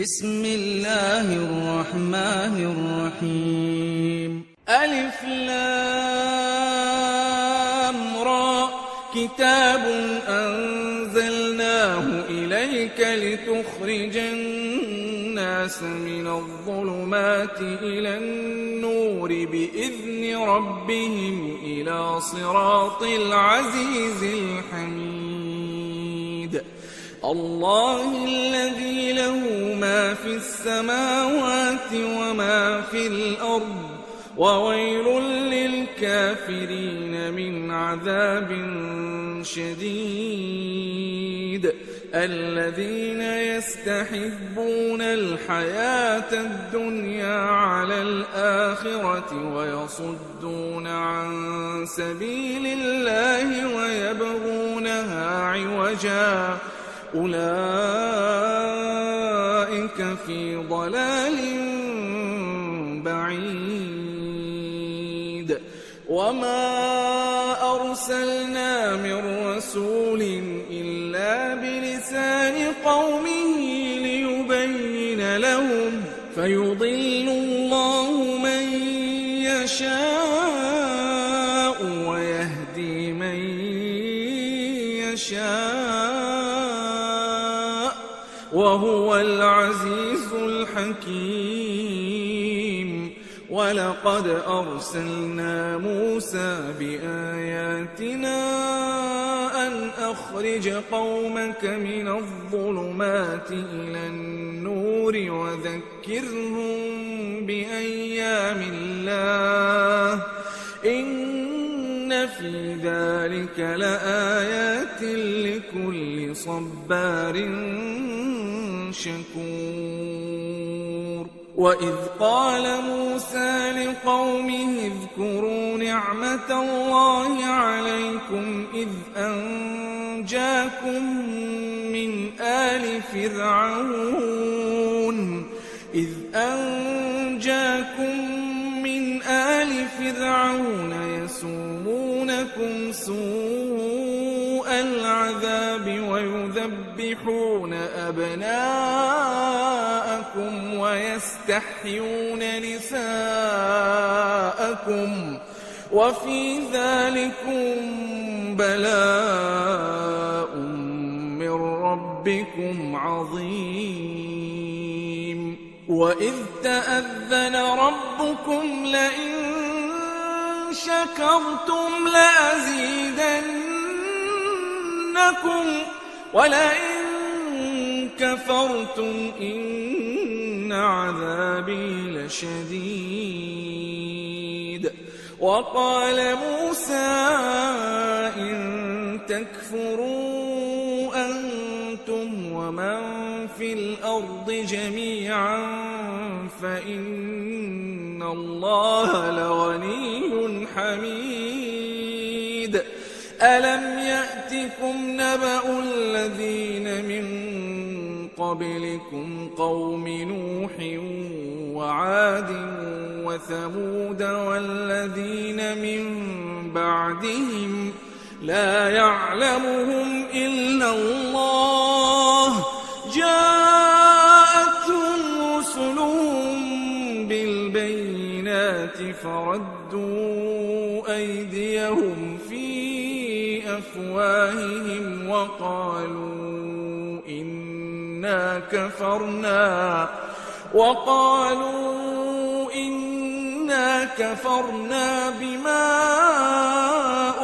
بسم الله الرحمن الرحيم ألف لام را كتاب أنزلناه إليك لتخرج الناس من الظلمات إلى النور بإذن ربهم إلى صراط العزيز الحميد الله الذي له ما في السماوات وما في الأرض وويل للكافرين من عذاب شديد الذين يستحبون الحياة الدنيا على الآخرة ويصدون عن سبيل الله ويبغونها عوجا أولئك في ضلال بعيد وما أرسلنا من رسول إلا بلسان قومه ليبين لهم فيضل الله من يشاء ويهدي من يشاء وهو العزيز الحكيم ولقد أرسلنا موسى بآياتنا أن أخرج قومك من الظلمات إلى النور وذكرهم بأيام الله إن في ذلك لآيات لكل صبار شكور وإذ قال موسى لقومه اذكروا نعمة الله عليكم إذ أنجاكم من آل فرعون يسومونكم سوء العذاب ويذبحون أبناءكم ويستحيون نساءكم وفي ذلكم بلاء من ربكم عظيم وإذ تأذن ربكم لئن شكرتم لأزيدنكم ولئن كفرتم إن عذابي لشديد وقال موسى إن تكفروا أنتم ومن في الأرض جميعا فإن الله لغني حميد ألم يأتكم نبأ الذين من قبلكم قوم نوح وعاد وثمود والذين من بعدهم لا يعلمهم إلا الله جاءتهم رسلهم بالبينات فردوا أيديهم في أفواههم وقالوا إنا كفرنا بما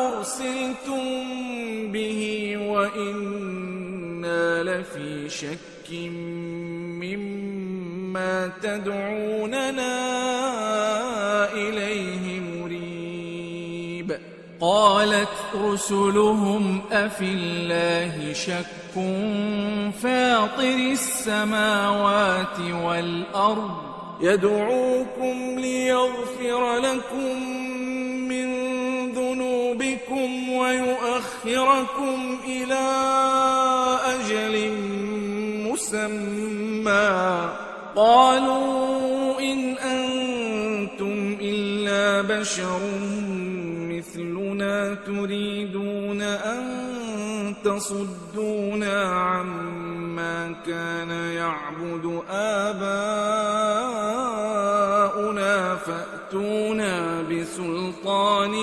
أرسلتم به وإنا لفي شك مما تدعوننا إليه مريب قالت رسلهم أفي الله شك فاطر السماوات والأرض يدعوكم ليغفر لكم من ذنوبكم ويؤخركم إلى أجل مسمى قالوا إن أنتم إلا بشر مثلنا تريدون أن تصدونا عما ما كان يعبد آباؤنا فأتونا بسلطان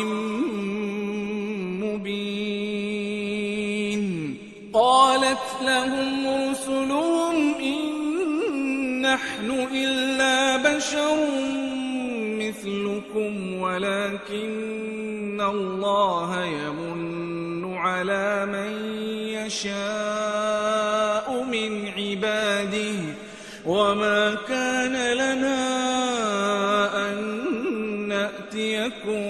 مبين. قالت لهم رسلهم إن نحن إلا بشر مثلكم ولكن الله يمن على من يشاء من عباده وما كان لنا أن نأتيكم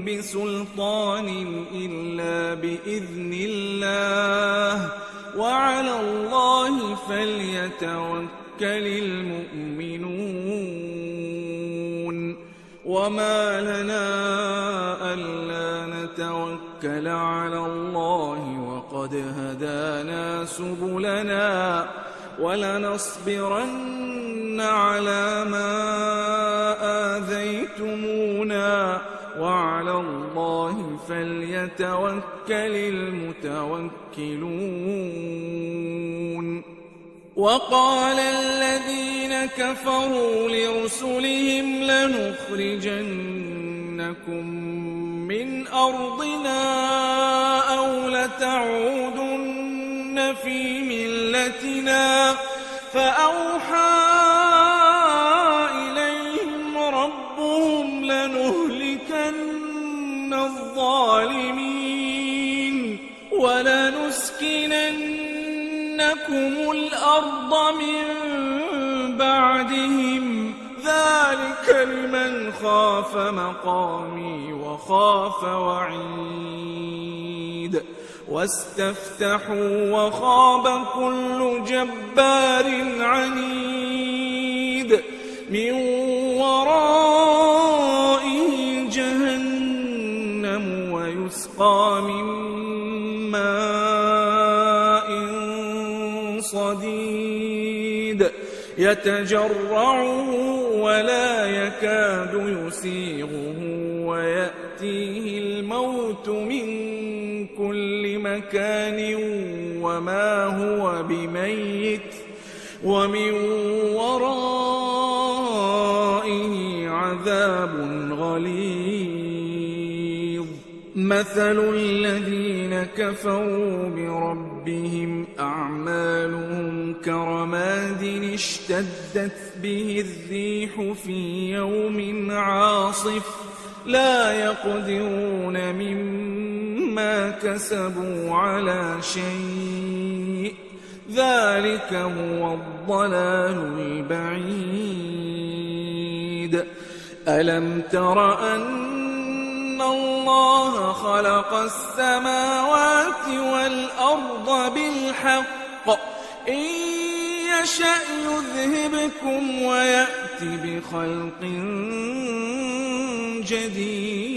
بسلطان إلا بإذن الله وعلى الله فليتوكل المؤمنون. وما لنا ألا نتوكل على الله وقد هدانا سبلنا ولنصبرن على ما آذيتمونا وعلى الله فليتوكل المتوكلون. وقال الذين كفروا لرسلهم لنخرجنكم من أرضنا أو لتعودن في ملتنا فأوحى إليهم ربهم لنهلكن الظالمين ولنسكننكم الأرض من بعدهم ذلك لمن خاف مقامي وخاف وعيد. واستفتحوا وخاب كل جبار عنيد من ورائه جهنم ويسقى من ماء صديد يتجرعه ولا يكاد يسيغه ويأتيه الموت من كل مكان وما هو بميت ومن ورائه عذاب غليظ. مثل الذين كفروا بربهم أعمالهم كرماد اشتدت به الريح في يوم عاصف لا يقدرون مما كسبوا على شيء ذلك هو الضلال البعيد. ألم تر أن الله خلق السماوات والأرض بالحق إن يشأ يذهبكم ويأت بخلق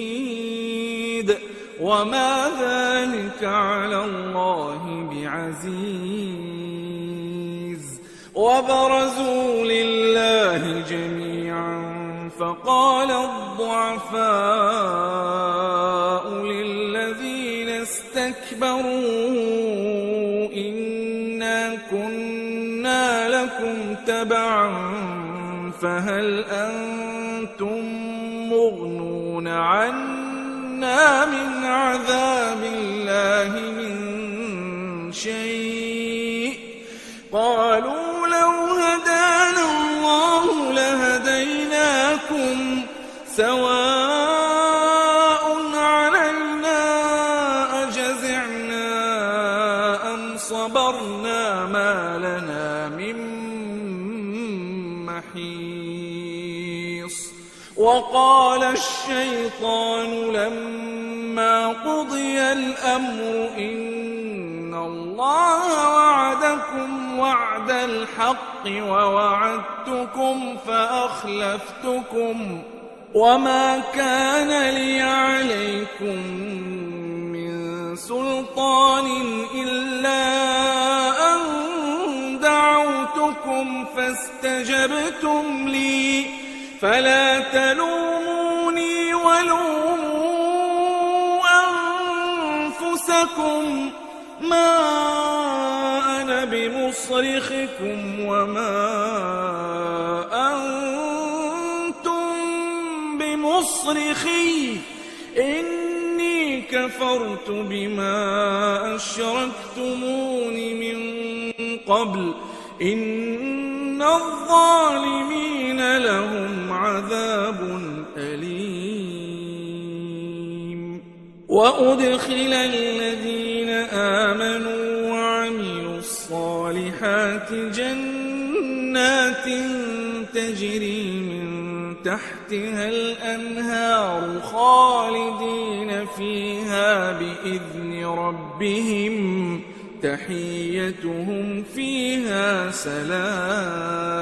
جديد وما ذلك على الله بعزيز. وبرزوا لله جميعا فقال الضعفاء للذين استكبروا إنا كنا لكم تبعا فهل أنتم مغنون عنا من عذاب الله من شيء قالوا لو هدانا الله لهديناكم سواء علينا أجزعنا أم صبرنا ما لنا من محيص. وقال الشيطان لما قضي الأمر إن الله وعدكم وعد الحق ووعدتكم فأخلفتكم وما كان لي عليكم من سلطان إلا أن دعوتكم فاستجبتم لي فلا تلوموني ولوموا أنفسكم ما أنا بمصرخكم بمصرخكم وما أنتم بمصرخي إني كفرت بما أشركتمون من قبل إن الظالمين لهم عذاب أليم. وأدخل الذين آمنوا وعملوا الصالحات جنات تجري من تحتها الأنهار خالدين فيها بإذن ربهم تحيتهم فيها سلام.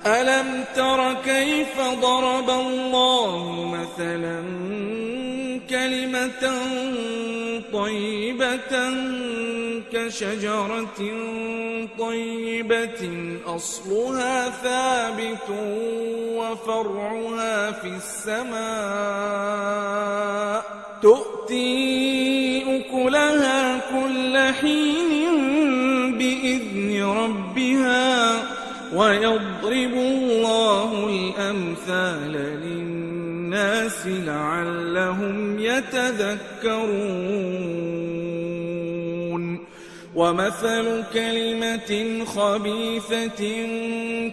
ألم تر كيف ضرب الله مثلا كلمة طيبة كشجرة طيبة أصلها ثابت وفرعها في السماء تؤتي أكلها كل حين بإذن ربها ويضرب الله الأمثال للناس لعلهم يتذكرون. ومثل كلمة خبيثة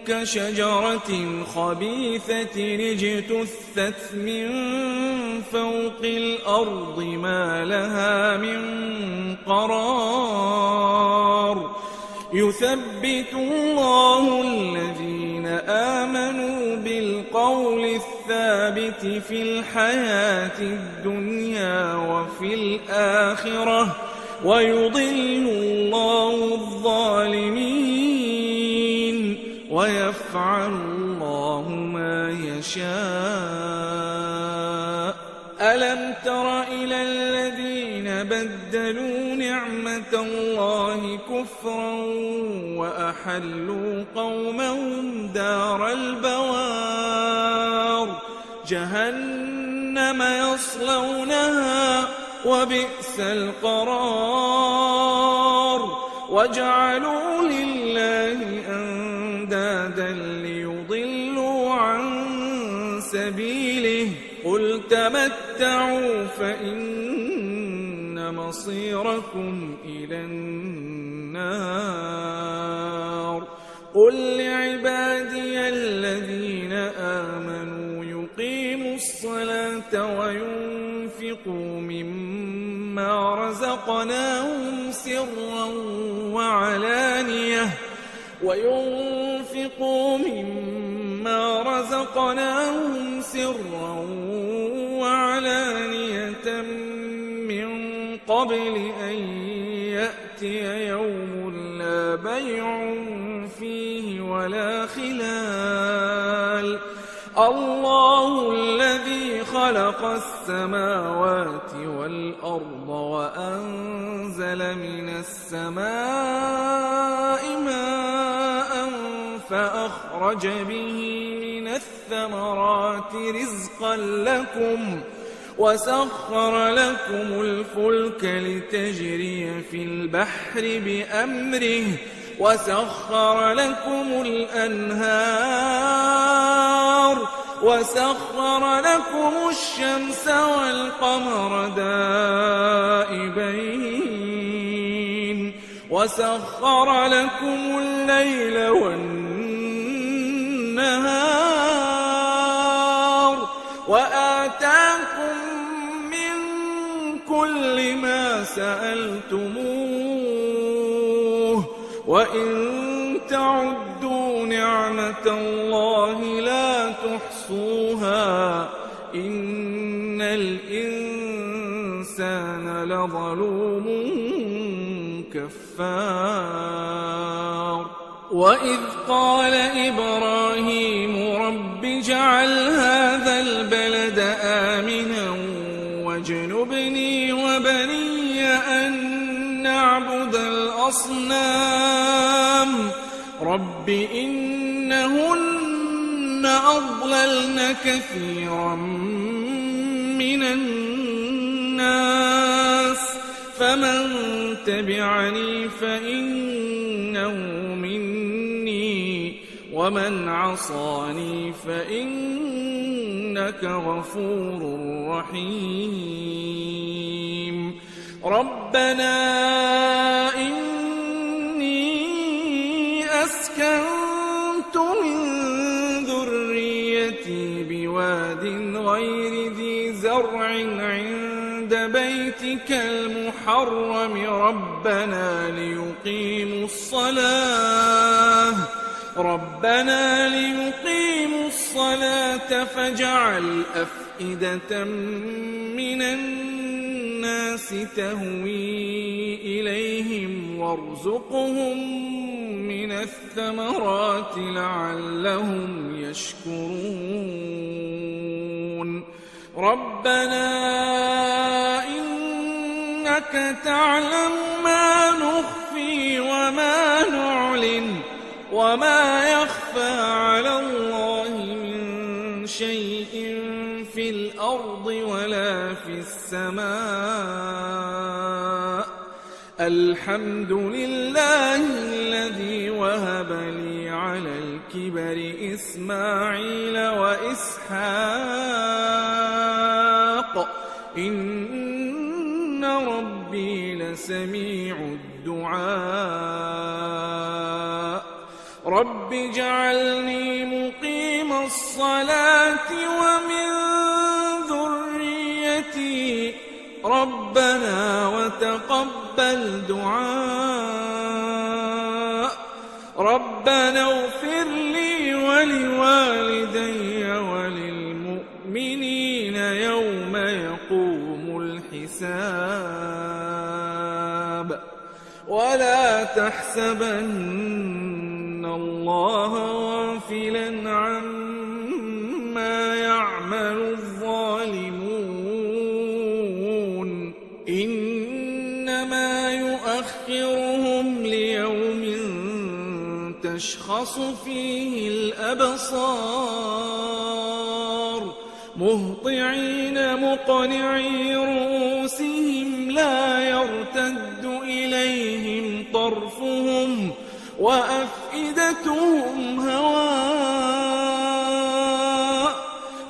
كشجرة خبيثة اجتثت من فوق الأرض ما لها من قرار. يثبت الله الذين آمنوا بالقول الثابت في الحياة الدنيا وفي الآخرة ويضل الله الظالمين ويفعل الله ما يشاء. ألم تر إلى الذين بدلوا نعمة الله كفرا وأحلوا قومهم دار البوار جهنم يصلونها وبئس القرار. وجعلوا لله أندادا ليضلوا عن سبيله قل تمتعوا فإن مصيركم إلى النار. قل لعبادي الذين آمنوا يقيموا الصلاة وينفقوا مما رزقناهم سرا وعلانية من قبل أن يأتي يوم لا بيع فيه ولا خلال. الله الذي خلق السماوات والأرض وأنزل من السماء ماء فأخرج به من الثمرات رزقا لكم وسخر لكم الفلك لتجري في البحر بأمره وسخر لكم الأنهار وسخر لكم الشمس والقمر دائبين وسخر لكم الليل والنهار وآتاكم من كل ما سألتموه وإن تعدوا نعمة الله لا تحصوها إن الإنسان لظلوم كفار. وإذ قال إبراهيم رب اجعل هذا البلد آمنا واجنبني وبني أن نعبد الأصنام رب إنهن أضللن كثيرا من الناس فمن تبعني فإنه فإنه مني ومن عصاني فإنك غفور رحيم ربنا إني أسكنت من ذريتي بواد غير ذي زرع عند بيتك المحرم ربنا ليقيموا الصلاة فاجعل أفئدة من الناس تهوي إليهم وارزقهم من الثمرات لعلهم يشكرون ربنا إنك تعلم ما نخفي وما نعلن وما يخفى على الله من شيء في الأرض ولا في السماء الحمد لله الذي وهب لي على الكبر إسماعيل وإسحاق إن ربي لسميع الدعاء رب اجعلني مقيم الصلاة ومن ذريتي ربنا وتقبل دعاء ربنا اغفر لي ولوالدي وللمؤمنين يوم يقوم الحساب ولا تحسبن الله غافلا عما يعمل الظالمون إنما يؤخرهم ليوم تشخص فيه الأبصار مهطعين مقنعي رؤوسهم لا يرتد إليهم طرفهم وأفئدتهم هواء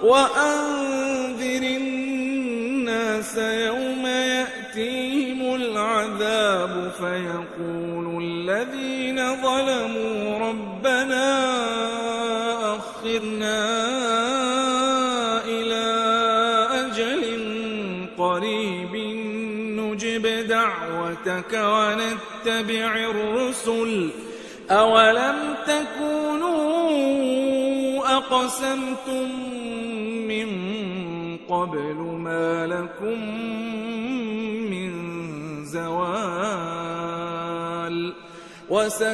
وأنذر الناس يوم يأتيهم العذاب فيقول الذين ظلموا ربنا أخرنا إلى أجل قريب نجب دعوتك ونتبع الرسل أولم تكونوا أقسمتم من قبل ما لكم من زوال وسكنتم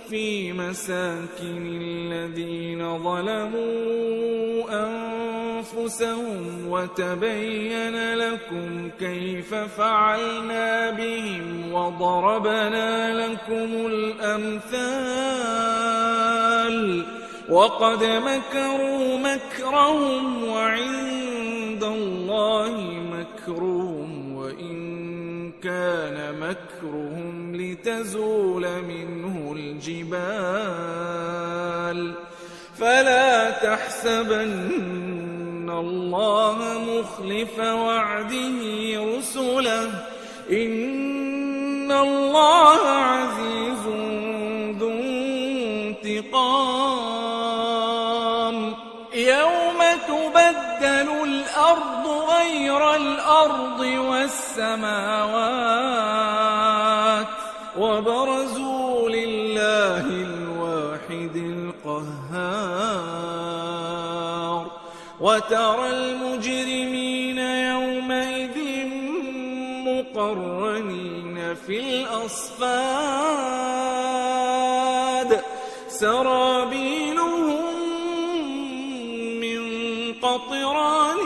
في مساكن الذين ظلموا أنفسهم وتبين لكم كيف فعلنا بهم وضربنا لكم الأمثال وقد مكروا مكرهم وعند الله مكرهم وإن كان مكرهم لتزول منه الجبال فلا تحسبن الله مخلف وعده رسله إن الله عزيز ذو انتقام يوم تبدل الأرض غير الأرض والسماوات وبرزوا لله الواحد القهار وترى المجرمين يومئذ مقرنين في الأصفاد سرابيلهم من قطران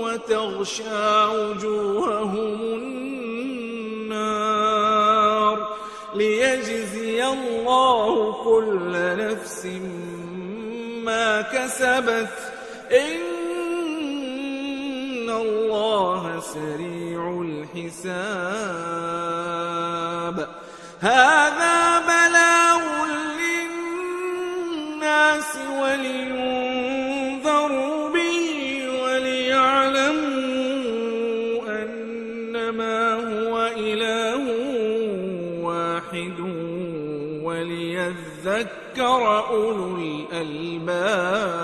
وتغشى وجوههم النار ليجزي الله كل نفس ما كسبت إن الله سريع الحساب هذا بلاغ للناس ولينذروا به وليعلموا أنما هو إله واحد وليذكر أولو الألباب.